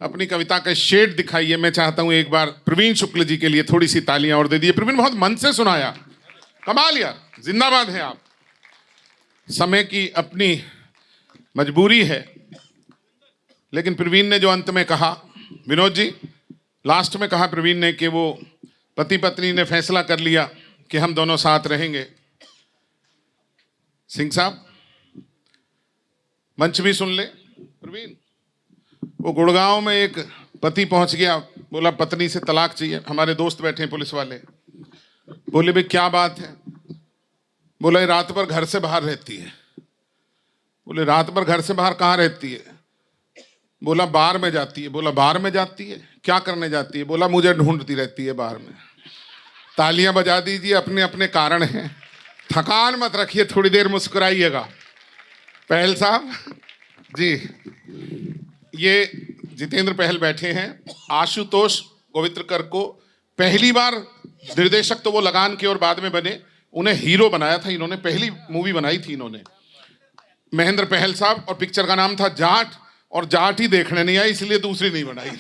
अपनी कविता का शेड दिखाइए। मैं चाहता हूं एक बार प्रवीण शुक्ल जी के लिए थोड़ी सी तालियां और दे दिए। प्रवीण बहुत मन से सुनाया, कमाल यार, जिंदाबाद हैं आप। समय की अपनी मजबूरी है, लेकिन प्रवीण ने जो अंत में कहा, विनोद जी लास्ट में कहा प्रवीण ने कि वो पति पत्नी ने फैसला कर लिया कि हम दोनों साथ रहेंगे। सिंह साहब मंच भी सुन ले। प्रवीण, वो गुड़गांव में एक पति पहुंच गया, बोला पत्नी से तलाक चाहिए। हमारे दोस्त बैठे हैं पुलिस वाले, बोले भाई क्या बात है? बोला रात भर घर से बाहर रहती है। बोले रात भर घर से बाहर कहाँ रहती है? बोला बार में जाती है। बोला बार में जाती है, क्या करने जाती है? बोला मुझे ढूंढती रहती है बाहर में। तालियां बजा दीजिए, अपने अपने कारण हैं, थकान मत रखिए, थोड़ी देर मुस्कुराइएगा। पहल साहब जी, ये जितेंद्र पहल बैठे हैं। आशुतोष गोवित्रकर को पहली बार निर्देशक तो वो लगान के और बाद में बने, उन्हें हीरो बनाया था इन्होंने, पहली मूवी बनाई थी इन्होंने। महेंद्र पहल साहब, और पिक्चर का नाम था जाट, और जाट ही देखने नहीं आई इसलिए दूसरी नहीं बनाई।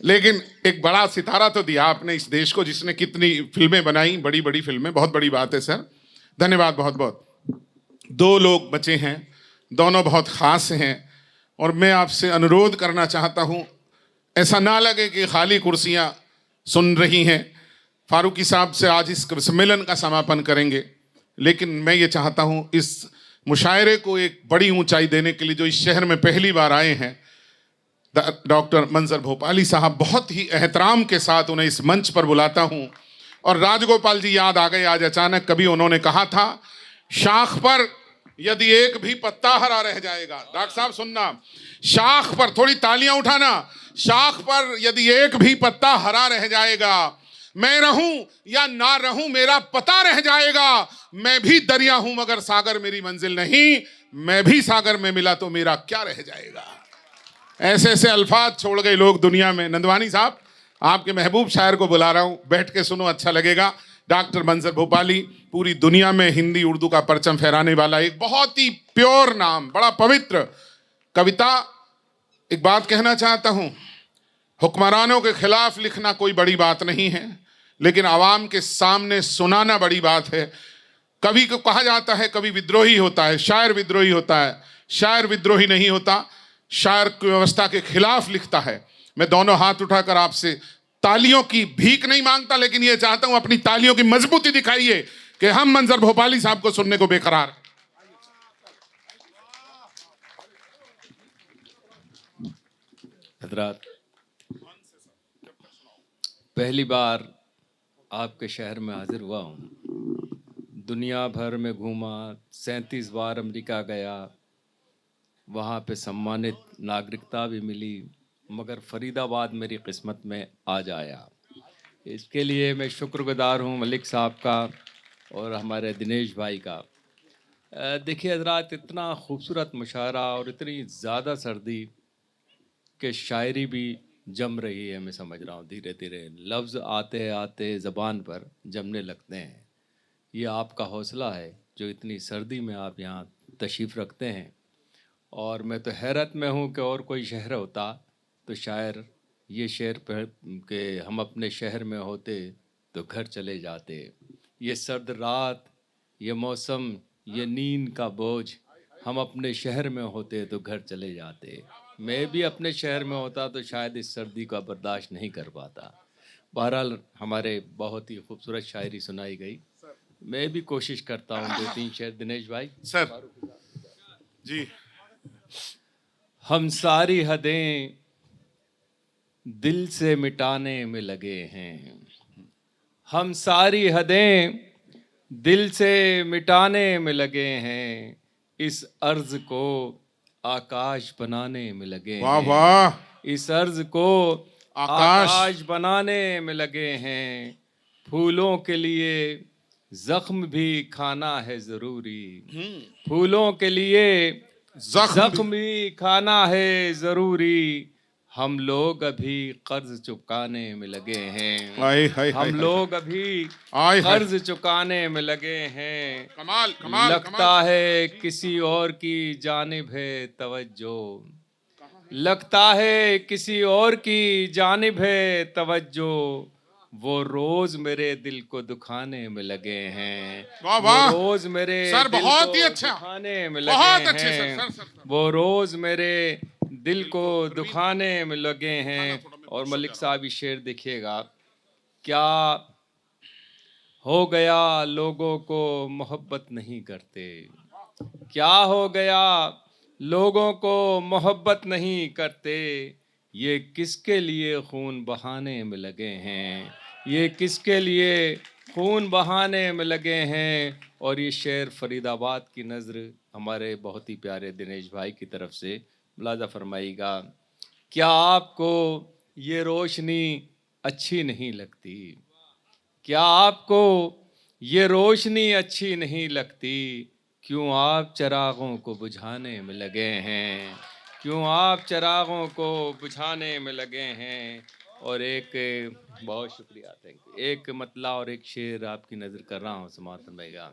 लेकिन एक बड़ा सितारा तो दिया आपने इस देश को, जिसने कितनी फिल्में बनाई, बड़ी बड़ी फिल्में, बहुत बड़ी बात है सर, धन्यवाद बहुत बहुत। दो लोग बचे हैं, दोनों बहुत खास हैं, और मैं आपसे अनुरोध करना चाहता हूं, ऐसा ना लगे कि खाली कुर्सियां सुन रही हैं। फारूकी साहब से आज इस सम्मेलन का समापन करेंगे, लेकिन मैं ये चाहता हूं इस मुशायरे को एक बड़ी ऊंचाई देने के लिए जो इस शहर में पहली बार आए हैं, डॉक्टर मंजर भोपाली साहब, बहुत ही एहतराम के साथ उन्हें इस मंच पर बुलाता हूं। और राजगोपाल जी याद आ गए आज अचानक, कभी उन्होंने कहा था शाख पर यदि एक भी पत्ता हरा रह जाएगा, डॉक्टर साहब सुनना, शाख पर, थोड़ी तालियां उठाना, शाख पर यदि एक भी पत्ता हरा रह जाएगा, मैं रहूं या ना रहूं मेरा पता रह जाएगा, मैं भी दरिया हूं मगर सागर मेरी मंजिल नहीं, मैं भी सागर में मिला तो मेरा क्या रह जाएगा। ऐसे ऐसे अल्फाज छोड़ गए लोग दुनिया में। नंदवानी साहब, आपके महबूब शायर को बुला रहा हूं, बैठ के सुनो, अच्छा लगेगा। डॉक्टर मंजर भोपाली पूरी दुनिया में हिंदी उर्दू का परचम फहराने वाला एक बहुत ही प्योर नाम, बड़ा पवित्र कविता। एक बात कहना चाहता हूं, हुक्मरानों के खिलाफ लिखना कोई बड़ी बात नहीं है, लेकिन आवाम के सामने सुनाना बड़ी बात है। कवि को कहा जाता है कवि विद्रोही होता है, शायर विद्रोही होता है। शायर विद्रोही नहीं होता, शायर की व्यवस्था के खिलाफ लिखता है। मैं दोनों हाथ उठाकर आपसे तालियों की भीख नहीं मांगता, लेकिन यह चाहता हूं अपनी तालियों की मजबूती दिखाइए कि हम मंजर भोपाली साहब को सुनने को बेकरार। हजरात, पहली बार आपके शहर में हाजिर हुआ हूँ। दुनिया भर में घूमा, 37 बार अमेरिका गया, वहाँ पे सम्मानित नागरिकता भी मिली, मगर फरीदाबाद मेरी किस्मत में आज आया। इसके लिए मैं शुक्रगुजार हूँ मलिक साहब का और हमारे दिनेश भाई का। देखिए हजरात, इतना खूबसूरत मुशायरा और इतनी ज़्यादा सर्दी के शायरी भी जम रही है। मैं समझ रहा हूँ धीरे धीरे लफ्ज़ आते आते ज़बान पर जमने लगते हैं। ये आपका हौसला है जो इतनी सर्दी में आप यहाँ तशरीफ़ रखते हैं। और मैं तो हैरत में हूँ कि और कोई शहर होता तो शायर ये शेर पढ़ के हम अपने शहर में होते तो घर चले जाते। ये सर्द रात, ये मौसम, ये नींद का बोझ, हम अपने शहर में होते तो घर चले जाते। मैं भी अपने शहर में होता तो शायद इस सर्दी का बर्दाश्त नहीं कर पाता। बहरहाल हमारे बहुत ही खूबसूरत शायरी सुनाई गई। मैं भी कोशिश करता हूँ 2-3 शेर। दिनेश भाई सर जी। हम सारी हदें दिल से मिटाने में लगे हैं, हम सारी हदें दिल से मिटाने में लगे हैं, इस अर्ज को आकाश बनाने में लगे हैं। वाह वाह, इस अर्ज को आकाश बनाने में लगे हैं। फूलों के लिए जख्म भी खाना है जरूरी, फूलों के लिए जख्म भी खाना है जरूरी। हम लोग अभी कर्ज चुकाने में लगे हैं, हम लोग अभी कर्ज चुकाने में लगे हैं। कमाल, कमाल, लगता है किसी और की जानिब है तवज्जो, लगता है किसी और की जानिब है तवज्जो, वो रोज मेरे दिल को दुखाने में लगे हैं। वाह वो वाह रोज मेरे सर, दिल बहुत को ही अच्छा, दुखाने में बहुत लगे अच्छे सर, हैं। Sir sir, sir. वो रोज मेरे दिल को दुखाने में लगे हैं। और मलिक साहब ये शेर देखिएगा, क्या हो गया लोगों को मोहब्बत नहीं करते, क्या हो गया लोगों को मोहब्बत नहीं करते, ये किसके लिए खून बहाने में लगे हैं, ये किसके लिए खून बहाने में लगे हैं। और ये शेर फरीदाबाद की नज़र हमारे बहुत ही प्यारे दिनेश भाई की तरफ से मुलाजा फरमाइएगा। क्या आपको ये रोशनी अच्छी नहीं लगती, क्या आपको ये रोशनी अच्छी नहीं लगती, क्यों आप चरागों को बुझाने में लगे हैं, क्यों आप चरागों को बुझाने में लगे हैं। और एक, बहुत शुक्रिया, थैंक यू, एक मतला और एक शेर आपकी नज़र कर रहा हूँ समात फरमाइएगा।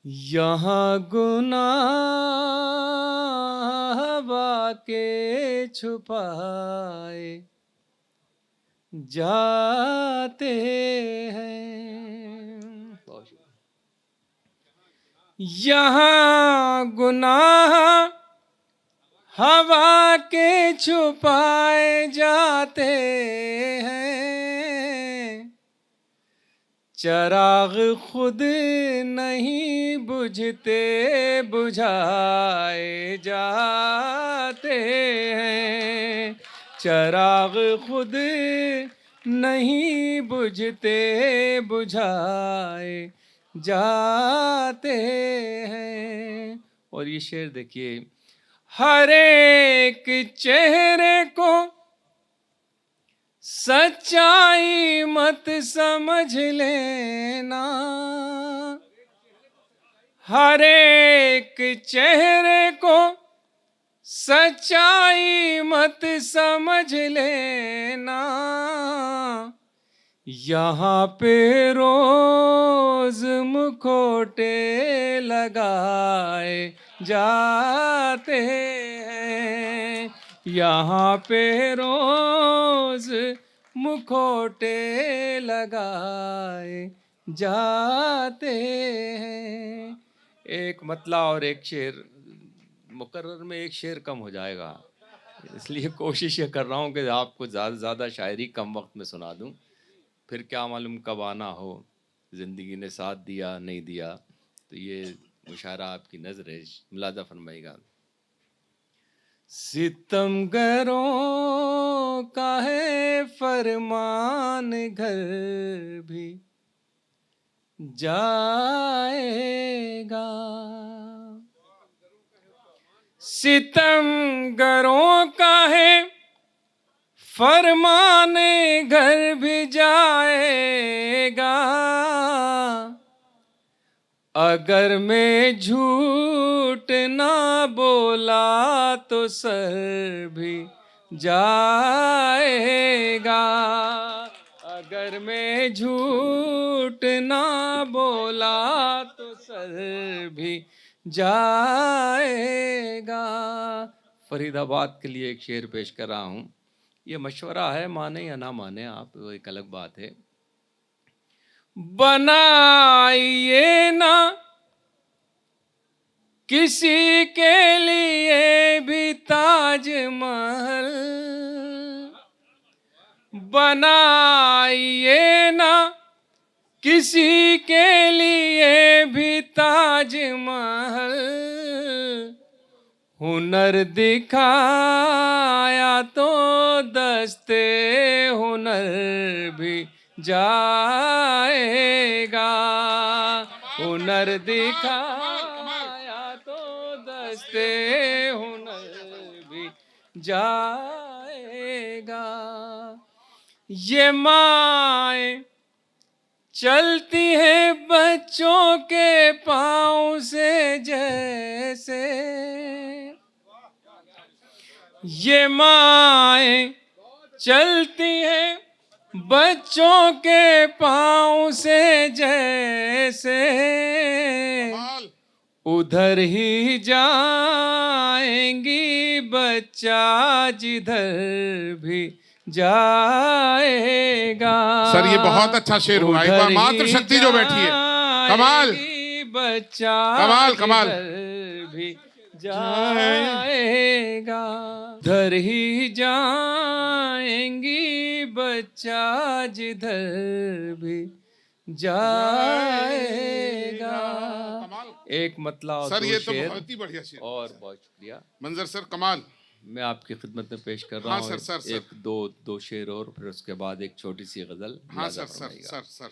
यहाँ गुनाह हवा के छुपाए जाते हैं, यहाँ गुनाह हवा के छुपाए जाते हैं, चराग खुद नहीं बुझते बुझाए जाते हैं, चराग खुद नहीं बुझते बुझाए जाते हैं। और ये शेर देखिए, हर एक चेहरे को सच्चाई मत समझ लेना, हर एक चेहरे को सच्चाई मत समझ लेना, यहाँ पे रोज मुखौटे लगाए जाते हैं, यहाँ पे रोज मुखौटे लगाए जाते हैं। एक मतला और एक शेर, मुकर्रर में एक शेर कम हो जाएगा, इसलिए कोशिश ये कर रहा हूँ कि आपको ज़्यादा से ज़्यादा शायरी कम वक्त में सुना दूँ, फिर क्या मालूम कब आना हो, ज़िंदगी ने साथ दिया नहीं दिया। तो ये मुशायरा आपकी नज़र है, मुलाजा फरमाइएगा। सितमगरों का है फरमान घर भी जाएगा, सितमगरों का है फरमाने घर भी जाएगा, अगर मैं झूठ ना बोला तो सर भी जाएगा, अगर मैं झूठ ना बोला तो सर भी जाएगा। फरीदाबाद के लिए एक शेर पेश कर रहा हूँ, ये मशवरा है, माने या ना माने आप, वो एक अलग बात है। बनाइए ना किसी के लिए भी ताजमहल, बनाइए ना किसी के लिए भी ताजमहल, हुनर दिखाया तो दस्ते हुनर भी जाएगा, हुनर दिखाया तो दस्ते हुनर भी जाएगा। ये माए चलती है बच्चों के पाँव से जैसे, ये माए चलती है बच्चों के पाँव से जैसे, उधर ही जाएंगी बच्चा जिधर भी जाएगा। सर ये बहुत अच्छा शेर हुआ, एक बार उधर मातृशक्ति ही जो बैठी है, कमाल, जाएगी बच्चा कमाल, कमाल। जिधर भी जाएगा, उधर ही जाएंगी बच्चा जिधर भी जाएगा। एक मतला और सर दो ये तो शेर बहुत ही बढ़िया शेर, और बहुत शुक्रिया। मंजर सर कमाल। मैं आपकी खिदमत में पेश कर रहा हाँ, हूँ सर, सर, सर। एक दो शेर और फिर उसके बाद एक छोटी सी गजल। हाँ मुलाजा सर, सर, फरमाइएगा। Sir, sir.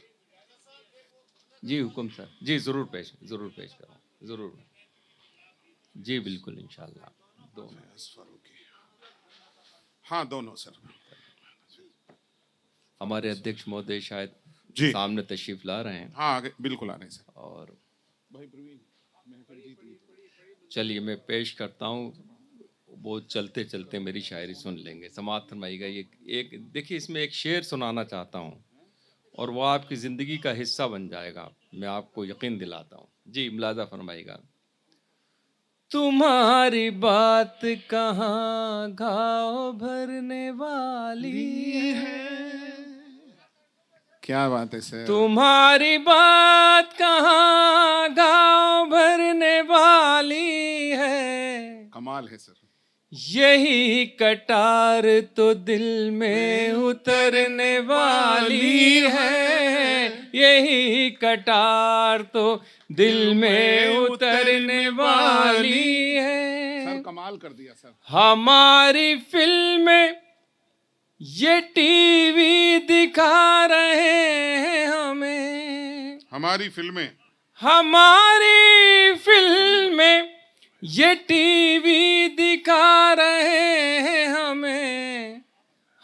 जी हुकुम सर, जी जरूर पेश करूँ, जरूर जी, बिल्कुल इंशाल्लाह। दोनों हाँ दोनों सर। हमारे अध्यक्ष महोदय शायद जी सामने तशरीफ ला रहे हैं हाँ आगे बिल्कुल आ रहे हैं सर। और चलिए मैं पेश करता हूँ, वो चलते चलते मेरी शायरी सुन लेंगे। समाअत फरमाइएगा। ये एक देखिए, इसमें एक शेर सुनाना चाहता हूँ और वो आपकी ज़िंदगी का हिस्सा बन जाएगा, मैं आपको यकीन दिलाता हूँ। जी मुलाजा फरमाइएगा। तुम्हारी बात कहाँ घाव भरने वाली है, क्या बात है सर। तुम्हारी बात कहाँ घाव भरने वाली है, कमाल है सर। यही कटार तो दिल में उतरने वाली है, यही कटार तो दिल में उतरने वाली है। सर कमाल कर दिया सर। हमारी फिल्में ये टीवी दिखा रहे हैं हमें, हमारी फिल्में, हमारी फिल्में ये टीवी दिखा रहे हैं हमें,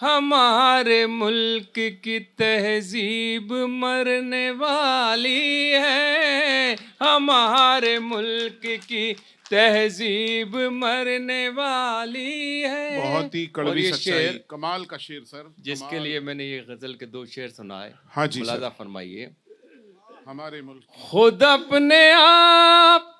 हमारे मुल्क की तहजीब मरने वाली है, हमारे मुल्क की तहजीब मरने वाली है। बहुत ही और कड़वी ये सच्चाई, शेर कमाल का शेर सर। जिसके कमाल। लिए मैंने ये गजल के दो शेर सुनाए। हाँ जी मुलाजा सर। फरमाइए। हमारे मुल्क खुद अपने आप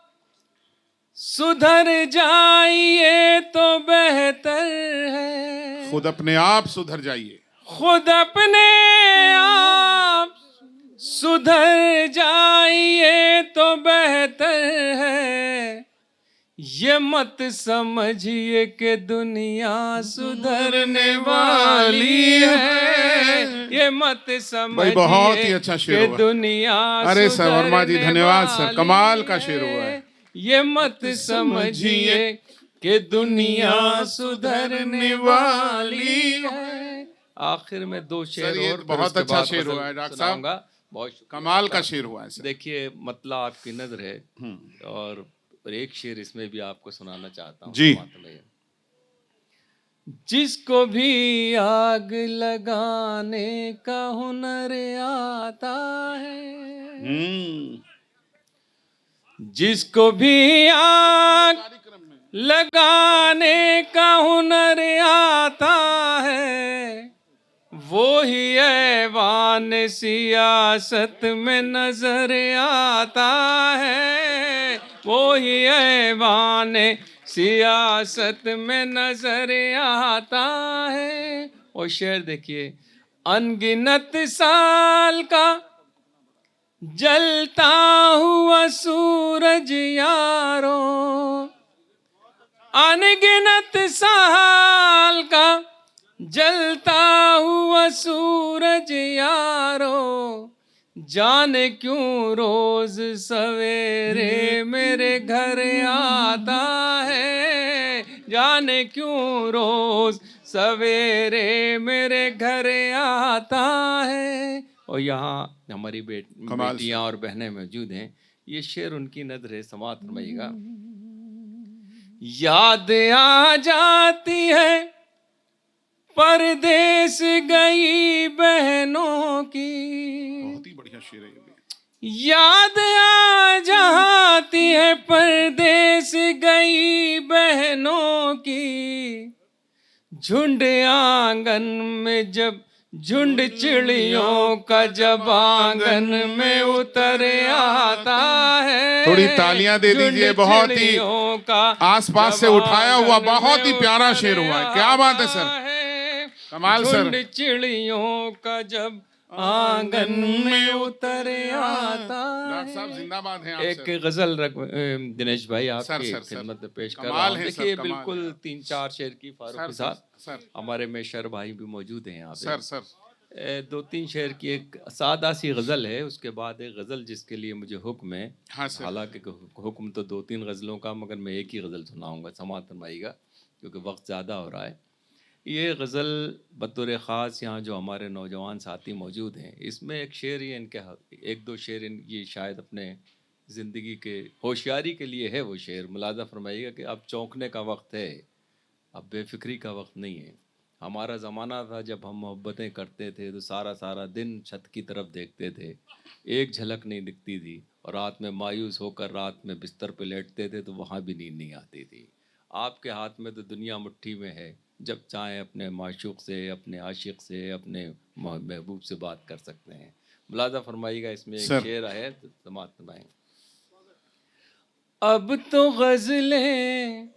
सुधर जाइए तो बेहतर है, खुद अपने आप सुधर जाइए, खुद अपने आप सुधर जाइए तो बेहतर है, ये मत समझिए कि दुनिया सुधरने वाली है, ये मत समझिए बहुत ही अच्छा शेर कि हुआ। दुनिया अरे सर वर्मा जी सुधरने धन्यवाद सर, वाली कमाल का शेर हुआ है। ये मत समझिए कि दुनिया सुधरने वाली है। आखिर में दो शेर सर, ये और तो फिर बहुत उसके अच्छा बाद शेर गजल हुआ है डॉक्टर सुनाऊंगा। साहब, बहुत शुक्रिया। कमाल का शेर हुआ है सर। देखिए मतलब आपकी नजर है और एक शेर इसमें भी आपको सुनाना चाहता हूँ। जी। जिसको भी आग लगाने का हुनर आता है, जिसको भी आग लगाने का हुनर आता है, वो ही ऐवान सियासत में नजर आता है, वो ही ऐवान सियासत में नजर आता है। और शेर देखिए। अनगिनत साल का जलता हुआ सूरज यारों, अनगिनत साल का जलता हुआ सूरज यारों, जाने क्यों रोज सवेरे मेरे घर आता है, जाने क्यों रोज सवेरे मेरे घर आता है। और यहाँ हमारी बेटियां और बहनें मौजूद हैं। ये शेर उनकी नजर है, समाअत फरमाइएगा। याद आ जाती है परदेस गई बहनों की, बहुत ही बढ़िया शेर है ये भी। याद आ जाती है परदेस गई बहनों की, झुंड आंगन में जब झुंड चिड़ियों का जब आंगन में उतर आता है। थोड़ी तालियां दे दीजिए। झुंड बहुत ही चिड़ियों का आसपास से जब उठाया हुआ आंगन बहुत ही में प्यारा उतर शेर हुआ है। क्या बात है सर, है। कमाल सर। झुंड चिड़ियों का जब आंगन में उतर आता डॉक्टर साहब है। जिंदाबाद हैं आप एक सर। गजल दिनेश भाई सर, आपकी सर, सर। खिदमत में पेश कर रहा कमाल हूँ। है सर, देखिए कमाल बिल्कुल है। 3-4 शेर की फारूक सर, के सर, साथ सर, हमारे मेशर भाई भी मौजूद हैं यहाँ पे। Sir, sir. 2-3 शेर की एक सादा सी गज़ल है, उसके बाद एक गज़ल जिसके लिए मुझे हुक्म है। हाँ सर। हालांकि हुक्म तो 2-3 गज़लों का, मगर मैं एक ही गज़ल सुनाऊंगा, समाअत फरमाइएगा क्योंकि वक्त ज़्यादा हो रहा है। ये गज़ल बतौर ख़ास यहाँ जो हमारे नौजवान साथी मौजूद हैं, इसमें एक शेर ही इनके एक दो शेर ये शायद अपने ज़िंदगी के होशियारी के लिए है। वो शेर मुलाज़ा फरमाइएगा कि अब चौंकने का वक्त है, अब बेफिक्री का वक्त नहीं है। हमारा ज़माना था जब हम मोहब्बतें करते थे तो सारा सारा दिन छत की तरफ देखते थे, एक झलक नहीं दिखती थी, और रात में मायूस होकर रात में बिस्तर पे लेटते थे तो वहाँ भी नींद नहीं आती थी। आपके हाथ में तो दुनिया मुट्ठी में है, जब चाहें अपने माशूक से, अपने आशिक से, अपने महबूब से बात कर सकते हैं। मुलाज़ा फरमाइएगा, इसमें एक सर। शेर है तो समाअत फरमाएं। अब तो गज़लें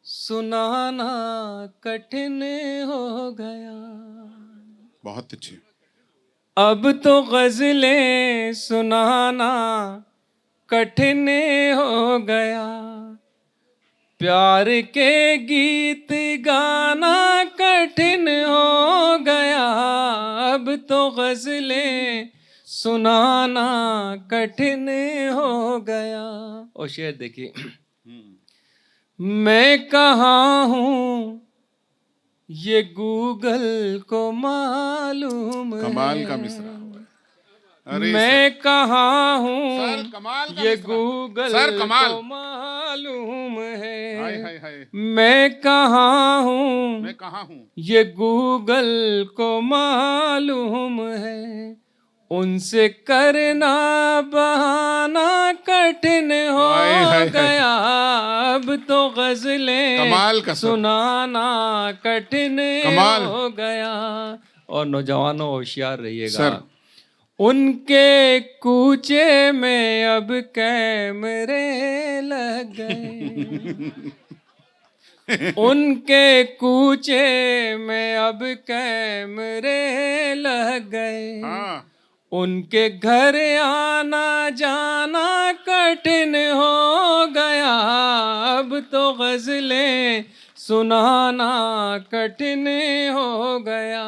सुनाना कठिन हो गया, बहुत अच्छे। अब तो गज़लें सुनाना कठिन हो गया, प्यार के गीत गाना कठिन हो गया, अब तो गज़लें सुनाना कठिन हो गया। और शेर देखिए, मैं कहाँ हूँ ये गूगल को मालूम कमाल का है, मिसरा हुआ है। अरे मैं सर, कहाँ सर हूँ कमाल का ये मिसरा। गूगल सर कमाल। को मालूम हाय है, हाय हाय। मैं कहाँ हूँ मैं कहाँ हूँ। ये गूगल को मालूम है, उनसे करना बहाना कठिन हाय हाय हो हाय। गया, अब तो गज़लें कमाल का सर। सुनाना कठिन कमाल। हो गया। और नौजवानों होशियार रहिएगा, सर। उनके कूचे में अब कैमरे लग गए, उनके कूचे में अब कैमरे लग गए, हाँ। उनके घर आना जाना कठिन हो गया, अब तो गज़लें सुनाना कठिन हो गया।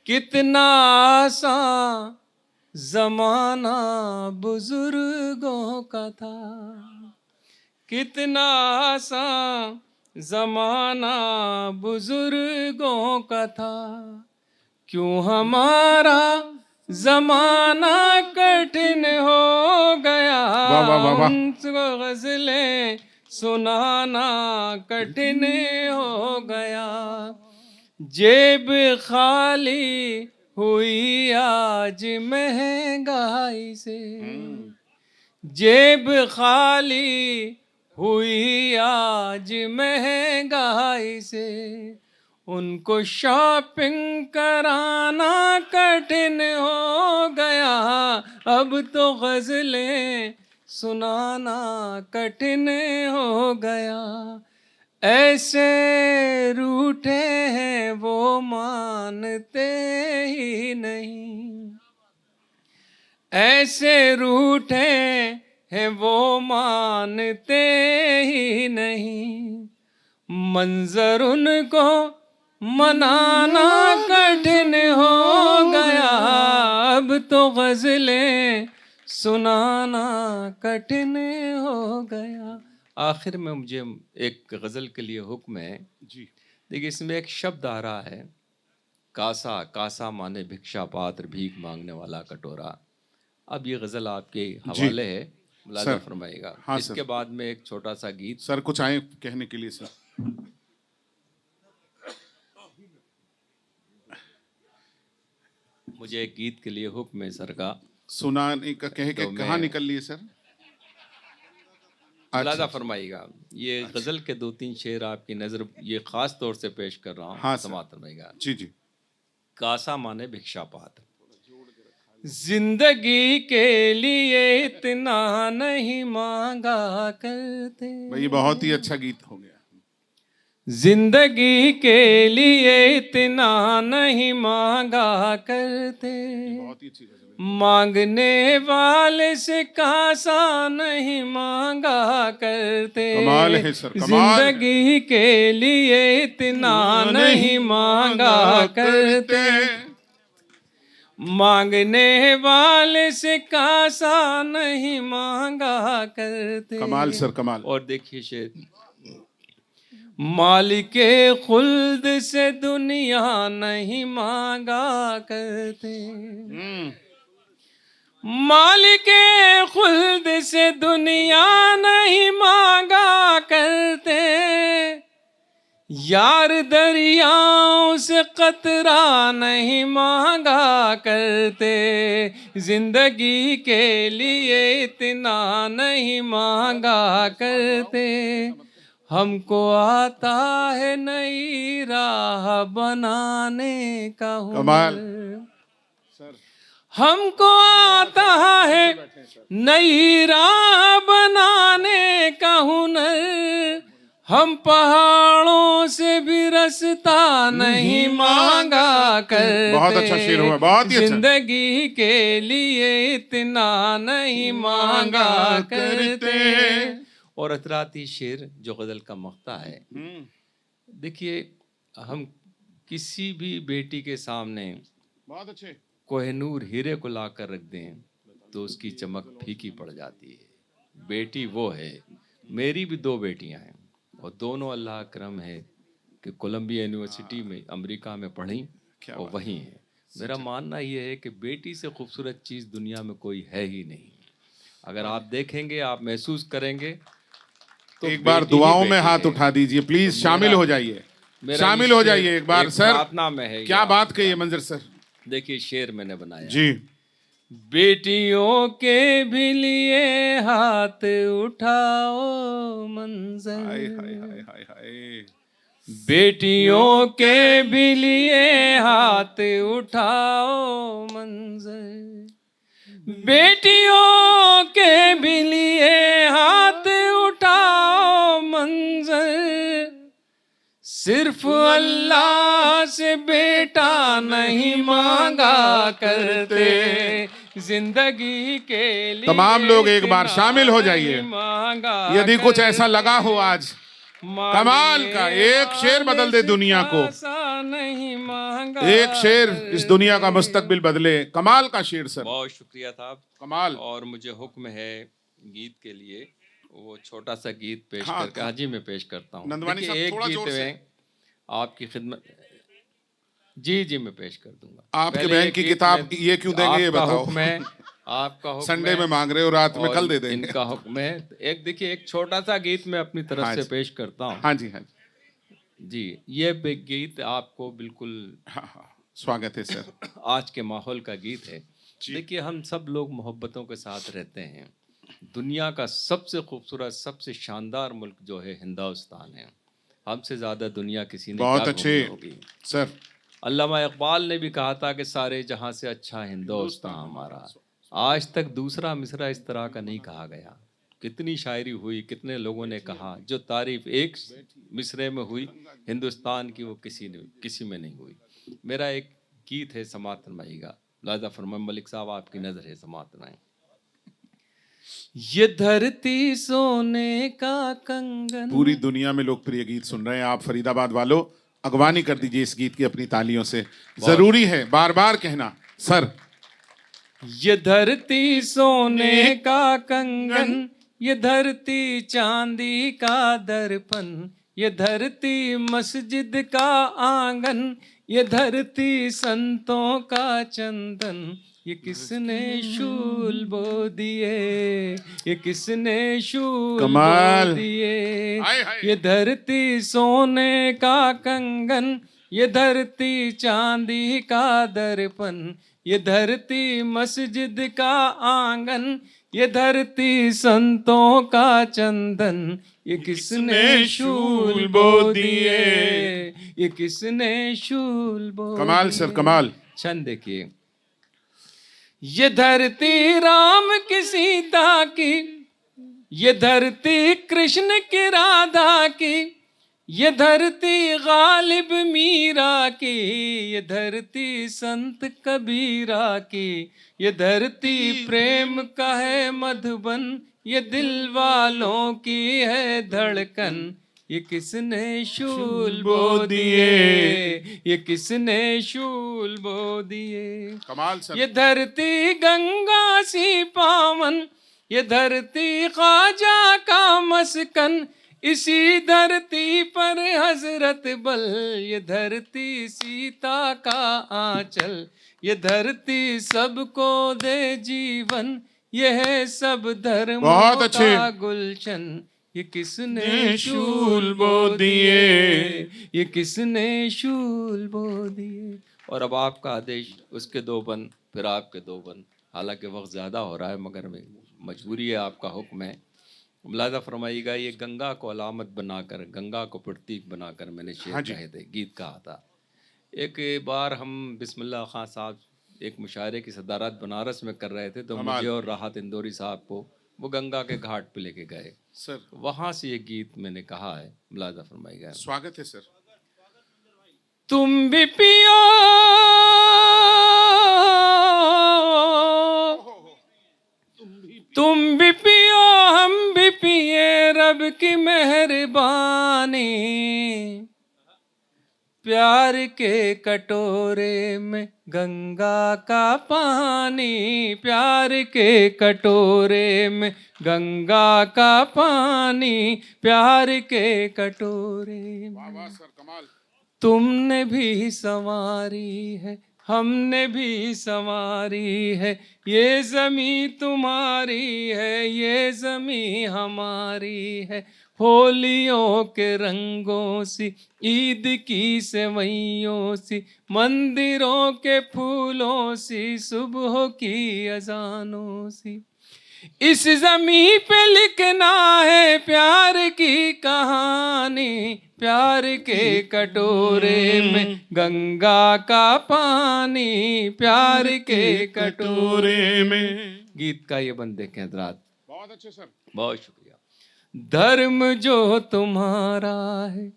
कितना आसान ज़माना बुजुर्गों का था, कितना आसान ज़माना बुजुर्गों का था, क्यों हमारा ज़माना कठिन हो गया, वाह वाह वाह वाह। उनको गज़लें सुनाना कठिन हो गया। जेब खाली हुई आज महंगाई से, जेब खाली हुई आज महंगाई से, उनको शॉपिंग कराना कठिन हो गया, अब तो गज़लें सुनाना कठिन हो गया। ऐसे रूठे हैं वो मानते ही नहीं, ऐसे रूठे हैं वो मानते ही नहीं, मंजर उनको मनाना कठिन हो गया, अब तो गज़लें सुनाना कठिन हो गया। आखिर में मुझे एक गज़ल के लिए हुक्म है जी। देखिए, इसमें एक शब्द आ रहा है, कासा, कासा माने भिक्षा पात्र, भीख मांगने वाला कटोरा। अब ये गज़ल आपके जी हवाले है, मुलाज़ा सर। फरमाइएगा। हाँ इसके सर। बाद में एक छोटा सा गीत। सर कुछ आए कहने के लिए सर। मुझे एक गीत के लिए हुक्म है सर का, सुनाने का कह के तो कहाँ मैं निकल लिए सर। मुलाज़ा अच्छा। फरमाइएगा। ये गज़ल के 2-3 शेर आपकी नज़र ये ख़ास तौर से पेश कर रहा हूँ, हाँ सर। समाअत फरमाइएगा। जी जी। कासा माने भिक्षा पात्र। जिंदगी के लिए इतना नहीं मांगा करते। भाई बहुत ही अच्छा गीत हो गया। जिंदगी के लिए इतना नहीं मांगा करते। बहुत ही अच्छी गजल है। मांगने वाले से कासा नहीं मांगा करते। कमाल है सर, कमाल है। जिंदगी के लिए इतना नहीं मांगा करते। मांगने वाले से कासा नहीं मांगा करते। कमाल सर, कमाल। और देखिए शेर, मालिके खुल्द से दुनिया नहीं मांगा करते। मालिके खुल्द से दुनिया नहीं मांगा करते। यार दरियाओं से कतरा नहीं मांगा करते। जिंदगी के लिए इतना नहीं मांगा करते। हमको आता है नई राह बनाने का कमाल हुनर। सर। हमको आता है नई राह बनाने का हुनर। हम पहाड़ों से भी रास्ता नहीं मांगा करते। बहुत अच्छा शेर हुआ, बहुत ही अच्छा। जिंदगी के लिए इतना नहीं मांगा करते। और अतराती शेर जो गजल का मक्ता है। देखिए, हम किसी भी बेटी के सामने बहुत अच्छे कोहिनूर हीरे को ला कर रख दें तो उसकी चमक फीकी पड़ जाती है। बेटी वो है। मेरी भी 2 बेटियां हैं और दोनों अल्लाह करम है कि कोलंबिया यूनिवर्सिटी में अमेरिका में पढ़ी और वहीं है। मेरा मानना ये है कि बेटी से खूबसूरत चीज़ दुनिया में कोई है ही नहीं। अगर आप देखेंगे, आप महसूस करेंगे तो एक बार दुआओं में हाथ उठा दीजिए प्लीज। तो शामिल हो जाइए, शामिल हो जाइए एक बार सर। प्रार्थना में है। क्या बात कही है मंजर सर। देखिए शेर मैंने बनाया जी। बेटियों के भी लिए हाथ उठाओ मंजर। हाय हाय हाय हाय हाय। बेटियों के भी लिए हाथ उठाओ मंजर। बेटियों के भी लिए हाथ उठाओ मंजर। सिर्फ अल्लाह से बेटा नहीं मांगा करते। जिंदगी के लिए तमाम लोग एक बार शामिल हो जाइए। मांगा यदि कुछ ऐसा लगा हो आज कमाल का, एक शेर बदल दे दुनिया को। नहीं मांगा एक शेर इस दुनिया का मुस्तकबिल बदले। कमाल का शेर सर। बहुत शुक्रिया साहब, कमाल। और मुझे हुक्म है गीत के लिए, वो छोटा सा गीत पेश हाँ, करके हाजी मैं पेश करता हूँ। नंदवानी देखिए, साहब, एक थोड़ा गीत जोर से। में आपकी खिदमत। जी जी मैं पेश कर दूंगा। आपके पहले बहन एक की गीत किताब में ये क्यों देंगे ये आपका बताओ। हुक्म है, आपका हुक्म संडे है में मांग रहे हो, रात में और कल दे देंगे। इनका हुक्म है। एक देखिए, एक छोटा सा गीत मैं अपनी तरफ हाँ से जी। पेश करता हूँ। हाँ जी, हाँ जी। जी, ये गीत आपको बिल्कुल हाँ हाँ, स्वागत है सर। आज के माहौल का गीत है। देखिए, हम सब लोग मोहब्बतों के साथ रहते हैं। दुनिया का सबसे खूबसूरत, सबसे शानदार मुल्क जो है हिंदुस्तान है। हमसे ज़्यादा दुनिया किसी ने बहुत क्या अच्छे घूमी होगी। सर। अल्लामा इकबाल ने भी कहा था कि सारे जहां से अच्छा हिंदुस्तान हमारा। आज तक दूसरा मिसरा इस तरह का नहीं कहा गया। कितनी शायरी हुई, कितने लोगों ने कहा, जो तारीफ एक मिसरे में हुई हिंदुस्तान की वो किसी में नहीं हुई। मेरा एक गीत है, समाअत फरमाइएगा। लाजा फरमान मलिक साहब, आपकी नजर है, समाअत फरमाएं। ये धरती सोने का कंगन। पूरी दुनिया में लोकप्रिय गीत सुन रहे हैं आप फरीदाबाद वालों। अगवानी कर दीजिए इस गीत की अपनी तालियों से। जरूरी है बार बार कहना सर। ये धरती सोने का कंगन, ये धरती चांदी का दर्पण, ये धरती मस्जिद का आंगन, ये धरती संतों का चंदन। ये किसने शूल बो दिए, ये किसने शूल कमाल। बो दिए। हाय हाय। ये धरती सोने का कंगन, ये धरती चांदी का दर्पण, ये धरती मस्जिद का आंगन, ये धरती संतों का चंदन, ये किसने शूल बो दिए, ये किसने शूल बो कमाल सर, कमाल। छंद देखिए। ये धरती राम की सीता की, ये धरती कृष्ण की राधा की, ये धरती गालिब मीरा की, ये धरती संत कबीरा की, ये धरती प्रेम का है मधुबन, ये दिल वालों की है धड़कन, ये किसने शूल बो दिए, ये किसने शूल बो दिए। कमाल सर। ये धरती गंगा सी पावन, ये धरती ख्वाजा का मस्कन, इसी धरती पर हजरत बल, ये धरती सीता का आंचल, ये धरती सबको दे जीवन, ये है सब धर्मों बहुत अच्छे। का गुलशन, ये किसने शूल बो दिए, ये किसने शूल बो दिए। और अब आपका आदेश, उसके दो बंद फिर आपके दो बंद। हालांकि वक्त ज़्यादा हो रहा है मगर में मजबूरी है, आपका हुक्म है। मुलाजा फरमाइएगा, ये गंगा को अलामत बनाकर, गंगा को प्रतीक बनाकर मैंने शेर कहे थे, गीत कहा था। एक बार हम बिस्मिल्लाह खां साहब एक मुशायरे की सदारत बनारस में कर रहे थे, तो मुझे और राहत इंदौरी साहब को वो गंगा के घाट पे लेके गए सर। वहाँ से ये गीत मैंने कहा है, मुलाजा फरमाइएगा। स्वागत है सर। तुम भी पियो, तुम भी पियो, हम भी पिए, रब की मेहरबानी, प्यार के कटोरे में गंगा का पानी, प्यार के कटोरे में गंगा का पानी, प्यार के कटोरे में। वाह वाह सर, कमाल। तुमने भी संवारी है, हमने भी संवारी है, ये ज़मीं तुम्हारी है, ये ज़मीं हमारी है। होलियों के रंगों सी, ईद की सेवइयों सी, मंदिरों के फूलों सी, सुबह की अजानों सी, इस ज़मीं पे लिखना है प्यार की कहानी, प्यार के कटोरे में गंगा का पानी, प्यार के कटोरे में। गीत का ये बंद देखें हज़रात। बहुत अच्छे सर। बहुत शुक्रिया। धर्म जो तुम्हारा है,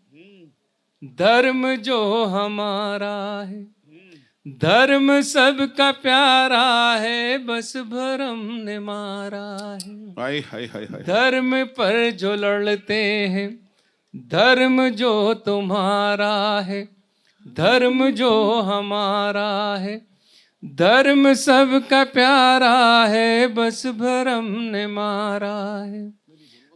धर्म जो हमारा है, धर्म सबका प्यारा है, बस भरम ने मारा है। हाय हाय हाय हाय। धर्म पर जो लड़ते हैं, धर्म जो तुम्हारा है, धर्म जो हमारा है, धर्म सबका प्यारा है, बस भरम ने मारा है।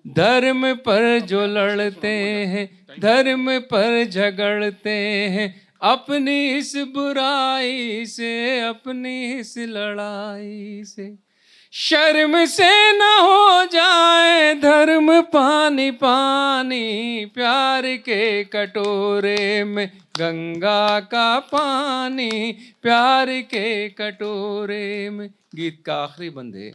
धर्म पर जो लड़ते हैं, धर्म पर झगड़ते हैं, अपनी इस बुराई से, अपनी इस लड़ाई से, शर्म से न हो जाए धर्म पानी पानी, प्यार के कटोरे में गंगा का पानी, प्यार के कटोरे में। गीत का आखिरी बंद है।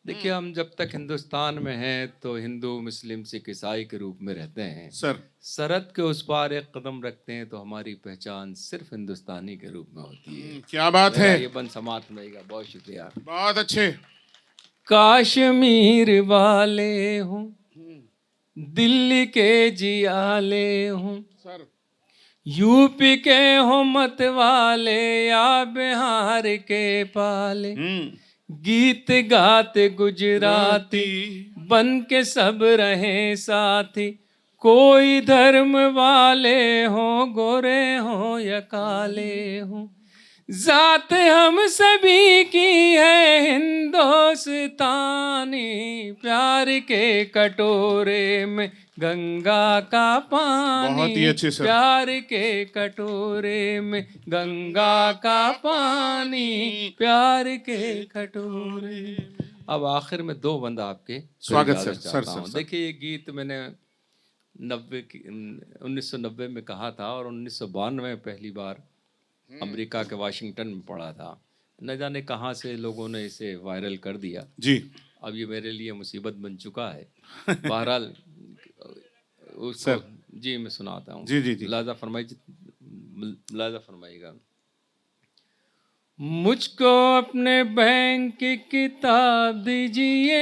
देखिए, हम जब तक हिंदुस्तान में हैं तो हिंदू, मुस्लिम, सिख, ईसाई के रूप में रहते हैं सर। सरहद के उस पार एक कदम रखते हैं तो हमारी पहचान सिर्फ हिंदुस्तानी के रूप में होती है। क्या बात है। ये बंद समाप्त रहेगा। बहुत शुक्रिया। बहुत अच्छे। कश्मीर वाले हूँ, दिल्ली के जियाले हूँ, सर। यूपी के हो मत वाले, या बिहार के पाले, गीत गाते गुजराती बन के सब रहे साथी, कोई धर्म वाले हो, गोरे हो या काले हो, जात हम सभी की है हिंदुस्तानी, प्यार के कटोरे में गंगा का पानी, बहुत ही अच्छे सर। प्यार के कटोरे में गंगा का पानी, प्यार के कटोरे में। अब आखिर में दो बंद आपके स्वागत सर। सर। देखिए, ये गीत मैंने 1990 में कहा था और 1992 में पहली बार अमेरिका के वाशिंगटन में पढ़ा था। न जाने कहाँ से लोगों ने इसे वायरल कर दिया जी। अब ये मेरे लिए मुसीबत बन चुका है। बहरहाल उसको सर। जी मैं सुनाता हूँ। जी, जी, जी। मुलाजा फरमाइएगा। मुझको अपने बैंक की किताब दीजिए,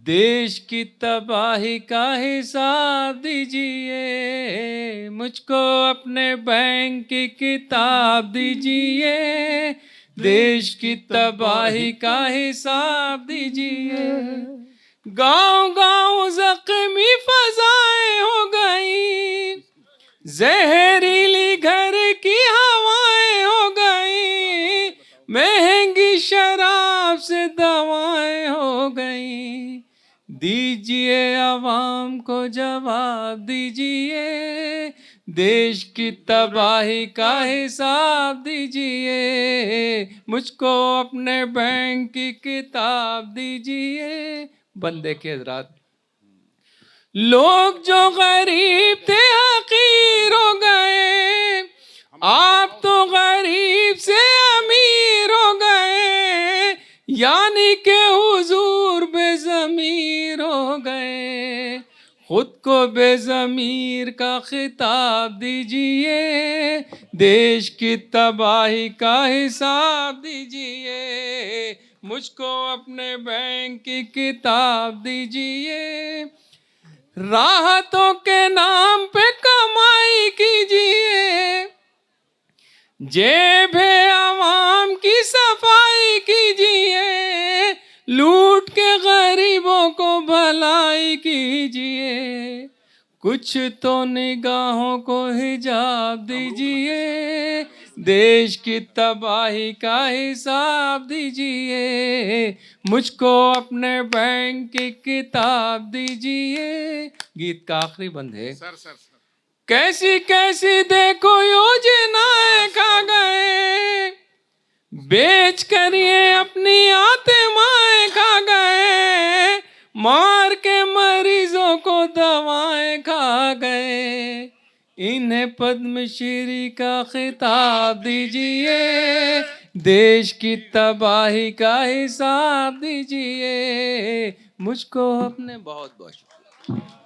देश की तबाही का हिसाब दीजिए। मुझको अपने बैंक की किताब दीजिए, देश की तबाही का हिसाब दीजिए। गांव गांव जख्मी फजाएं हो गई, जहरीली घर की हवाएं हो गई, महंगी शराब से दवाएं हो गई। दीजिए आवाम को जवाब दीजिए, देश की तबाही का हिसाब दीजिए। मुझको अपने बैंक की किताब दीजिए। बंदे के हजरात, लोग जो गरीब थे हकीर हो गए, आप तो गरीब से अमीर हो गए, यानी के हुजूर बेज़मीर हो गए। खुद को बेज़मीर का खिताब दीजिए, देश की तबाही का हिसाब दीजिए। मुझको अपने बैंक की किताब दीजिए, राहतों के नाम पे कमाई कीजिए, जेब है आवाम की सफाई कीजिए, लूट के गरीबों को भलाई कीजिए। कुछ तो निगाहों को हिजाब दीजिए, देश की तबाही का हिसाब दीजिए। मुझको अपने बैंक की किताब दीजिए। गीत का आखिरी बंद है। सर। कैसी कैसी देखो योजनाएं खा गए, बेच कर ये अपनी आत्माएं खा गए, मार के मरीजों को दवाएं खा गए। इन्हें पद्मश्री का खिताब दीजिए, देश की तबाही का हिसाब दीजिए। मुझको अपने बहुत बहुत शुक्रिया।